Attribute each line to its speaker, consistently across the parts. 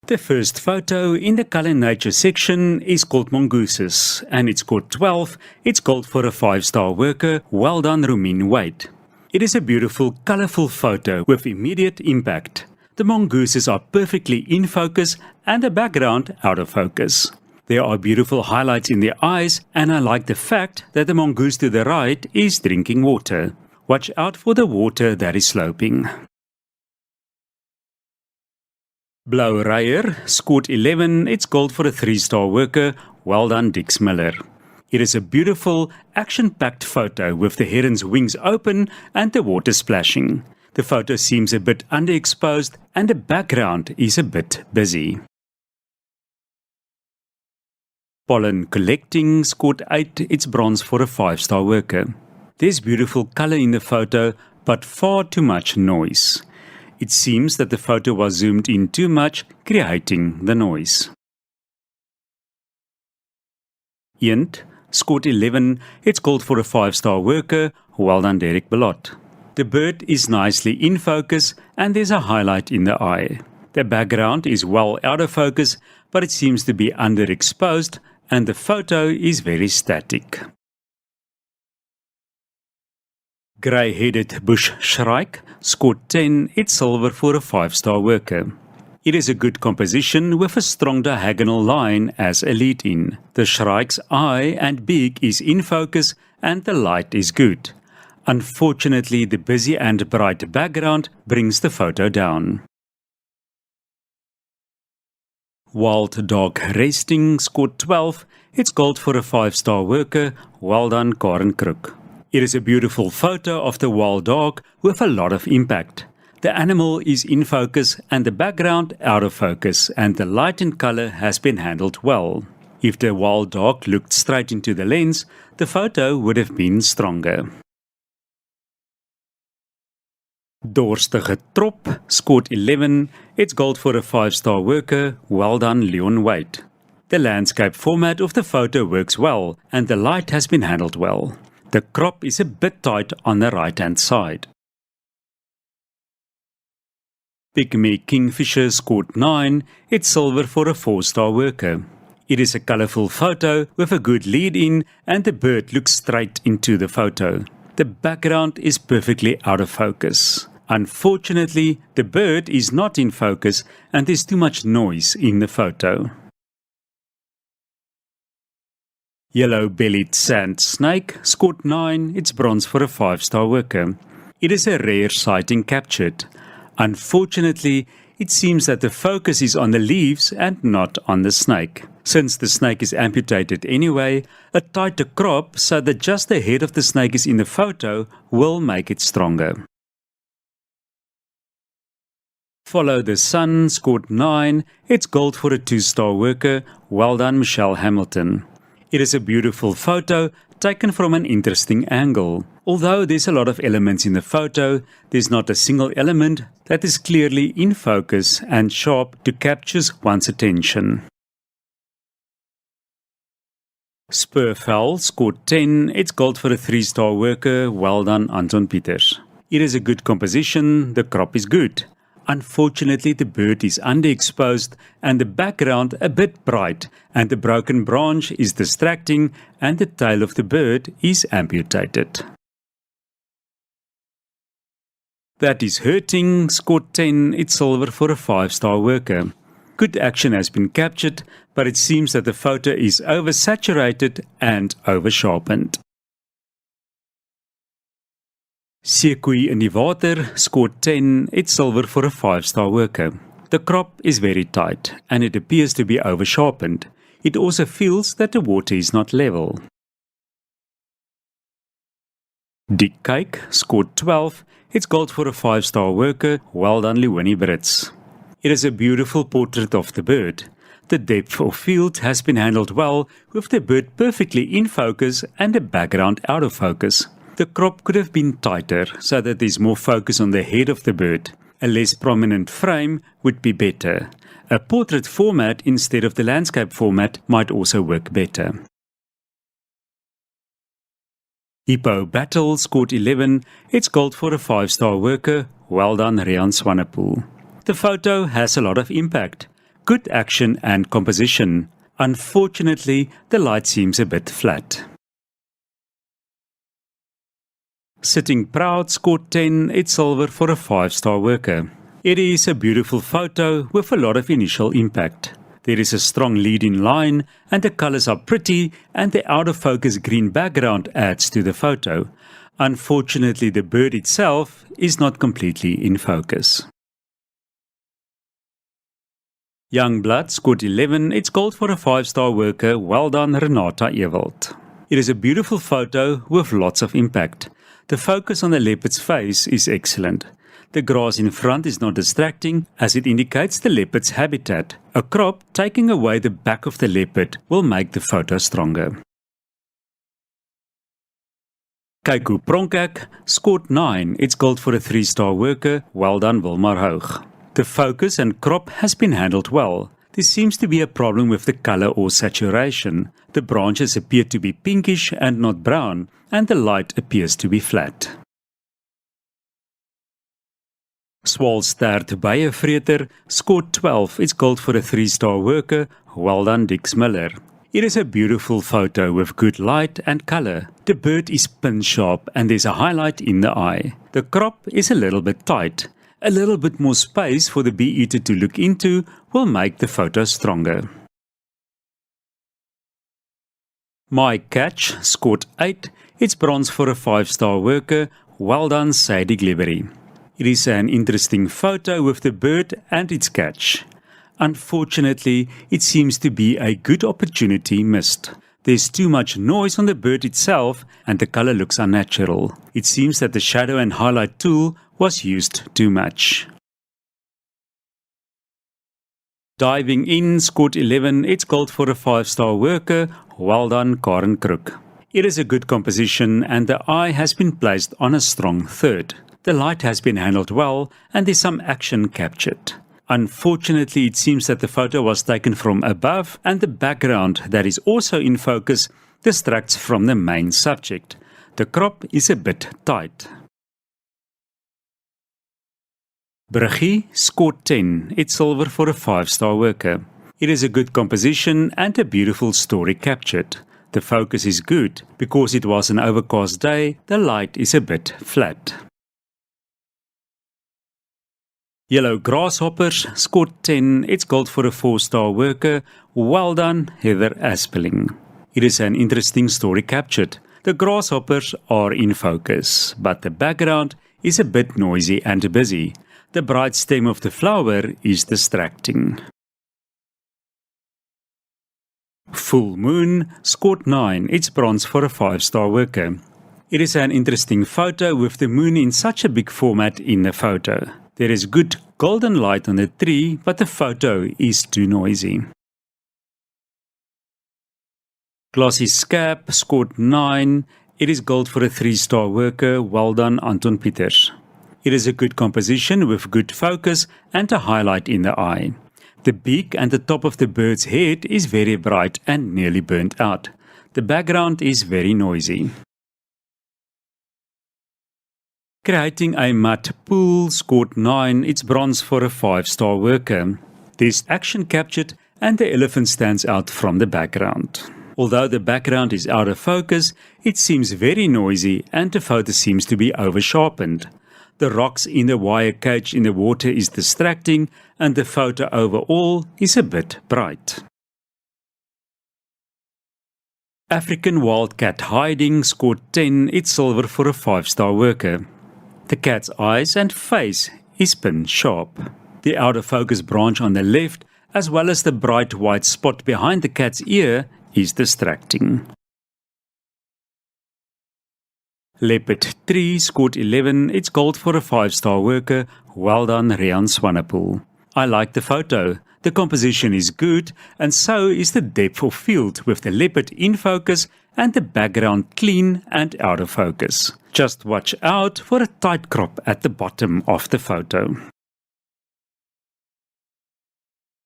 Speaker 1: The first photo in the Colour Nature section is called Mongooses, and it scored 12. It's called for a 5-star worker. Well done, Rumin Wade. It is a beautiful, colourful photo with immediate impact. The mongooses are perfectly in focus and the background out of focus. There are beautiful highlights in their eyes, and I like the fact that the mongoose to the right is drinking water. Watch out for the water that is sloping. Blauw Reier scored 11. It's called for a 3-star worker. Well done, Dix Miller. It is a beautiful, action-packed photo with the heron's wings open and the water splashing. The photo seems a bit underexposed and the background is a bit busy. Pollen Collecting scored 8. It's bronze for a 5-star worker. There's beautiful colour in the photo, but far too much noise. It seems that the photo was zoomed in too much, creating the noise. Eend scored 11. It's called for a 5-star worker. Well done, Derek Belot. The bird is nicely in focus and there's a highlight in the eye. The background is well out of focus, but it seems to be underexposed and the photo is very static. Grey-headed bush shrike scored 10. It's silver for a 5-star worker. It is a good composition with a strong diagonal line as a lead-in. The shrike's eye and beak is in focus and the light is good. Unfortunately, the busy and bright background brings the photo down. Wild Dog Resting scored 12. It's called for a 5-star worker. Well done, Karen Crook. It is a beautiful photo of the wild dog with a lot of impact. The animal is in focus and the background out of focus, and the light and colour has been handled well. If the wild dog looked straight into the lens, the photo would have been stronger. Dorstige Trop scored 11. It's gold for a 5-star worker. Well done, Leon Wade. The landscape format of the photo works well and the light has been handled well. The crop is a bit tight on the right-hand side. Pygmy Kingfisher scored 9. It's silver for a 4-star worker. It is a colourful photo with a good lead-in and the bird looks straight into the photo. The background is perfectly out of focus. Unfortunately, the bird is not in focus and there's too much noise in the photo. Yellow-bellied sand snake scored 9. It's bronze for a 5-star worker. It is a rare sighting captured. Unfortunately, it seems that the focus is on the leaves and not on the snake. Since the snake is amputated anyway, a tighter crop so that just the head of the snake is in the photo will make it stronger. Follow the Sun scored 9. It's gold for a 2-star worker. Well done, Michelle Hamilton. It is a beautiful photo taken from an interesting angle. Although there's a lot of elements in the photo, there's not a single element that is clearly in focus and sharp to capture one's attention. Spurfowl scored 10. It's gold for a 3-star worker. Well done, Anton Pieters. It is a good composition. The crop is good. Unfortunately, the bird is underexposed and the background a bit bright, and the broken branch is distracting and the tail of the bird is amputated. That is Hurting scored 10. It's silver for a 5-star worker. Good action has been captured, but it seems that the photo is oversaturated and oversharpened. Seekoei in die water scored 10. It's silver for a 5-star worker. The crop is very tight and it appears to be oversharpened. It also feels that the water is not level. Dick Cake scored 12. It's gold for a 5-star worker. Well done, Leonie Brits. It is a beautiful portrait of the bird. The depth of field has been handled well, with the bird perfectly in focus and the background out of focus. The crop could have been tighter so that there's more focus on the head of the bird. A less prominent frame would be better. A portrait format instead of the landscape format might also work better. Hippo Battle scored 11. It's gold for a 5-star worker. Well done, Rian Swanepoel. The photo has a lot of impact. good action and composition. Unfortunately, the light seems a bit flat. Sitting Proud scored 10, it's silver for a 5-star worker. It is a beautiful photo with a lot of initial impact. There is a strong lead-in line and the colors are pretty, and the out-of-focus green background adds to the photo. Unfortunately, the bird itself is not completely in focus. Youngblood scored 11, it's gold for a 5-star worker. Well done, Renata Ewald. It is a beautiful photo with lots of impact. The focus on the leopard's face is excellent. The grass in front is not distracting as it indicates the leopard's habitat. A crop taking away the back of the leopard will make the photo stronger. Kyku Pronkak scored 9, it's gold for a 3-star worker. Well done, Wilmar Hoog. The focus and crop has been handled well. There seems to be a problem with the color or saturation. The branches appear to be pinkish and not brown, and the light appears to be flat. Swalstert Beyevreter scored 12, it's gold for a 3-star worker. Well done, Dix Miller. It is a beautiful photo with good light and color. The bird is pin sharp and there's a highlight in the eye. The crop is a little bit tight. A little bit more space for the bee-eater to look into will make the photo stronger. My Catch scored 8. It's bronze for a 5-star worker. Well done, Sadie Glibery. It is an interesting photo with the bird and its catch. Unfortunately, it seems to be a good opportunity missed. There's too much noise on the bird itself and the color looks unnatural. It seems that the shadow and highlight tool was used too much. Diving In scored 11, it's gold for a 5-star worker. Well done, Karen Crook. It is a good composition and the eye has been placed on a strong 3rd. The light has been handled well and there's some action captured. Unfortunately, it seems that the photo was taken from above and the background that is also in focus distracts from the main subject. The crop is a bit tight. Bruggie scored 10. It's silver for a 5-star worker. It is a good composition and a beautiful story captured. The focus is good. Because it was an overcast day, the light is a bit flat. Yellow Grasshoppers scored 10. It's gold for a 4-star worker. Well done, Heather Aspeling. It is an interesting story captured. The grasshoppers are in focus, but the background is a bit noisy and busy. The bright stem of the flower is distracting. Full Moon scored 9. It's bronze for a 5-star worker. It is an interesting photo with the moon in such a big format in the photo. There is good golden light on the tree, but the photo is too noisy. Glossy Scab scored 9. It is gold for a 3-star worker. Well done, Anton Pieters. It is a good composition with good focus and a highlight in the eye. The beak and the top of the bird's head is very bright and nearly burnt out. The background is very noisy. Creating a mud pool scored 9. It's bronze for a 5-star worker. There's action captured and the elephant stands out from the background. Although the background is out of focus, it seems very noisy and the photo seems to be over-sharpened. The rocks in the wire cage in the water is distracting and the photo overall is a bit bright. African Wildcat Hiding scored 10. It's silver for a 5-star worker. The cat's eyes and face is pin sharp. The out of focus branch on the left, as well as the bright white spot behind the cat's ear, is distracting. Leopard Tree scored 11. It's gold for a 5-star worker. Well done, Rian Swanepoel. I like the photo. The composition is good, and so is the depth of field with the leopard in focus and the background clean and out of focus. Just watch out for a tight crop at the bottom of the photo.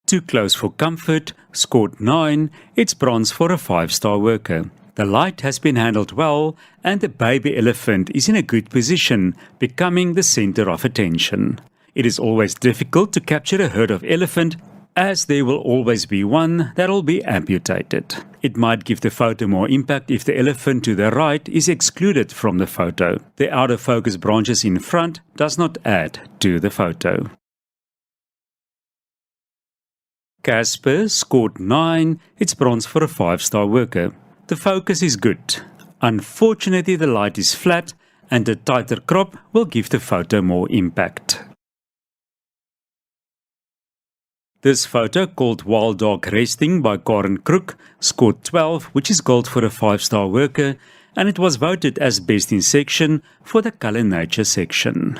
Speaker 1: Too Close for Comfort scored 9. It's bronze for a 5-star worker. The light has been handled well and the baby elephant is in a good position, becoming the center of attention. It is always difficult to capture a herd of elephant as there will always be one that will be amputated. It might give the photo more impact if the elephant to the right is excluded from the photo. The out of focus branches in front does not add to the photo. Casper scored 9, it's bronze for a 5-star worker. The focus is good. Unfortunately, the light is flat and a tighter crop will give the photo more impact. This photo, called Wild Dog Resting by Karen Crook, scored 12, which is gold for a 5-star worker, and it was voted as best in section for the Color Nature section.